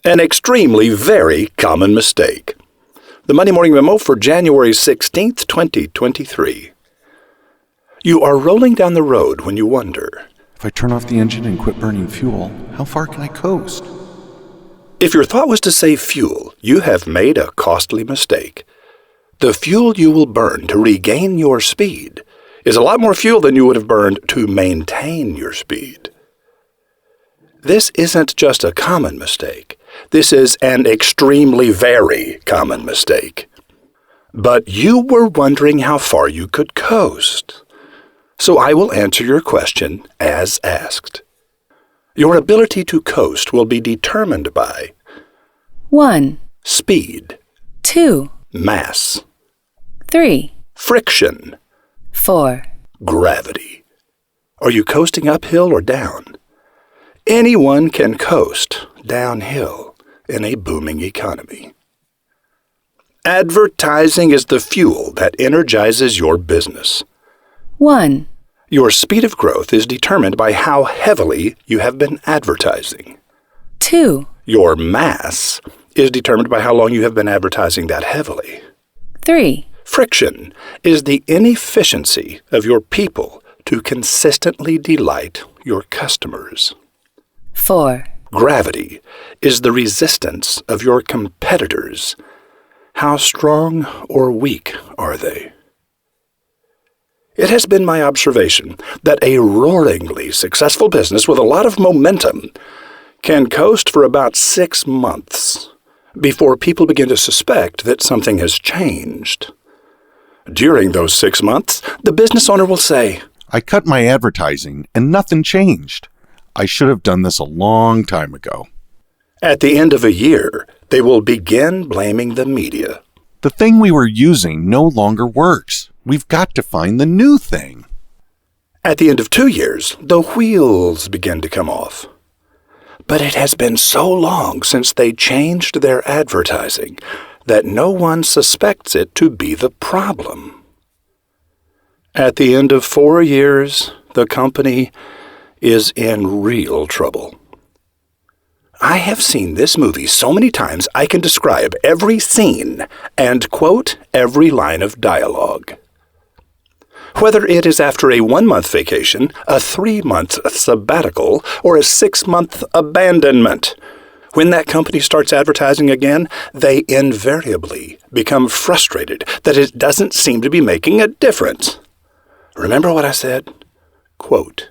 An extremely very common mistake. The Monday Morning Memo for January 16th, 2023. You are rolling down the road when you wonder, if I turn off the engine and quit burning fuel, how far can I coast? If your thought was to save fuel, you have made a costly mistake. The fuel you will burn to regain your speed is a lot more fuel than you would have burned to maintain your speed. This isn't just a common mistake. This is an extremely very common mistake. But you were wondering how far you could coast. So I will answer your question as asked. Your ability to coast will be determined by 1, speed, 2, mass, 3, friction, 4. gravity. Are you coasting uphill or down? Anyone can coast downhill in a booming economy. Advertising is the fuel that energizes your business. 1, Your speed of growth is determined by how heavily you have been advertising. 2, Your mass is determined by how long you have been advertising that heavily. 3, Friction is the inefficiency of your people to consistently delight your customers. 4, Gravity is the resistance of your competitors. How strong or weak are they? It has been my observation that a roaringly successful business with a lot of momentum can coast for about 6 months before people begin to suspect that something has changed. During those 6 months, the business owner will say, I cut my advertising and nothing changed. I should have done this a long time ago. At the end of a year, they will begin blaming the media. The thing we were using no longer works. We've got to find the new thing. At the end of 2 years, the wheels begin to come off. But it has been so long since they changed their advertising that no one suspects it to be the problem. At the end of 4 years, the company is in real trouble. I have seen this movie so many times I can describe every scene and quote every line of dialogue. Whether it is after a 1-month vacation, a 3-month sabbatical, or a 6-month abandonment, when that company starts advertising again, they invariably become frustrated that it doesn't seem to be making a difference. Remember what I said? Quote,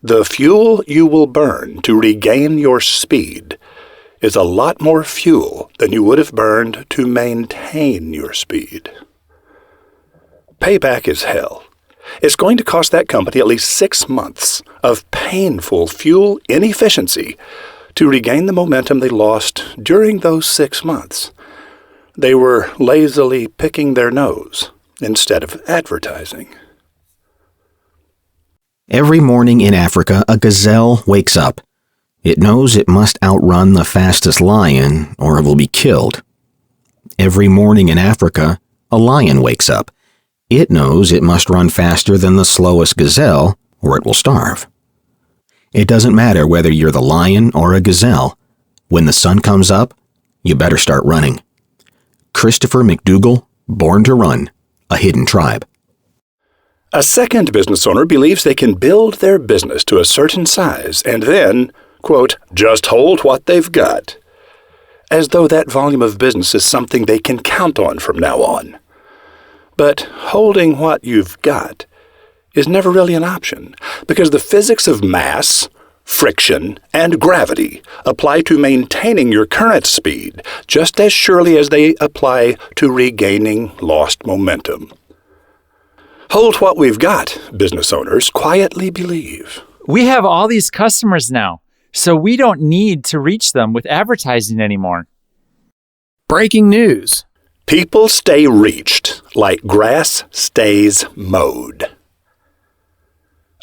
the fuel you will burn to regain your speed is a lot more fuel than you would have burned to maintain your speed. Payback is hell. It's going to cost that company at least 6 months of painful fuel inefficiency to regain the momentum they lost during those 6 months. They were lazily picking their nose instead of advertising. Every morning in Africa, a gazelle wakes up. It knows it must outrun the fastest lion or it will be killed. Every morning in Africa, a lion wakes up. It knows it must run faster than the slowest gazelle or it will starve. It doesn't matter whether you're the lion or a gazelle. When the sun comes up, you better start running. Christopher McDougall, Born to Run, A Hidden Tribe. A second business owner believes they can build their business to a certain size and then, quote, just hold what they've got, as though that volume of business is something they can count on from now on. But holding what you've got is never really an option, because the physics of mass, friction, and gravity apply to maintaining your current speed just as surely as they apply to regaining lost momentum. Hold what we've got, business owners quietly believe. We have all these customers now, so we don't need to reach them with advertising anymore. Breaking news. People stay reached like grass stays mowed.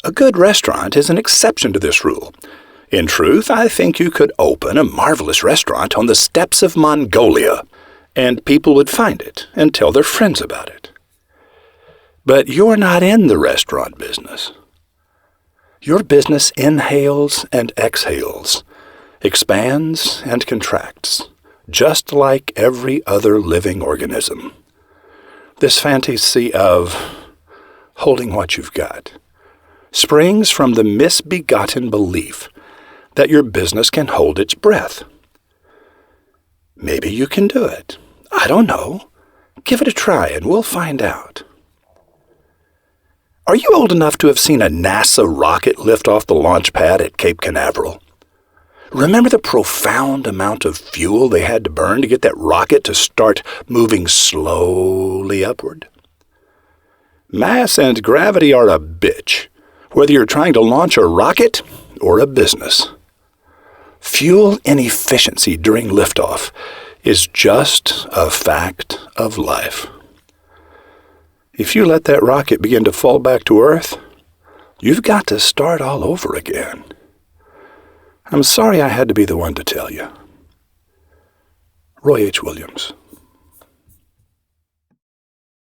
A good restaurant is an exception to this rule. In truth, I think you could open a marvelous restaurant on the steppes of Mongolia, and people would find it and tell their friends about it. But you're not in the restaurant business. Your business inhales and exhales expands and contracts, just like every other living organism. This fantasy of holding what you've got springs from the misbegotten belief that your business can hold its breath. Maybe you can do it. I don't know. Give it a try and we'll find out. Are you old enough to have seen a NASA rocket lift off the launch pad at Cape Canaveral? Remember the profound amount of fuel they had to burn to get that rocket to start moving slowly upward? Mass and gravity are a bitch, whether you're trying to launch a rocket or a business. Fuel inefficiency during liftoff is just a fact of life. If you let that rocket begin to fall back to Earth, you've got to start all over again. I'm sorry I had to be the one to tell you. Roy H. Williams.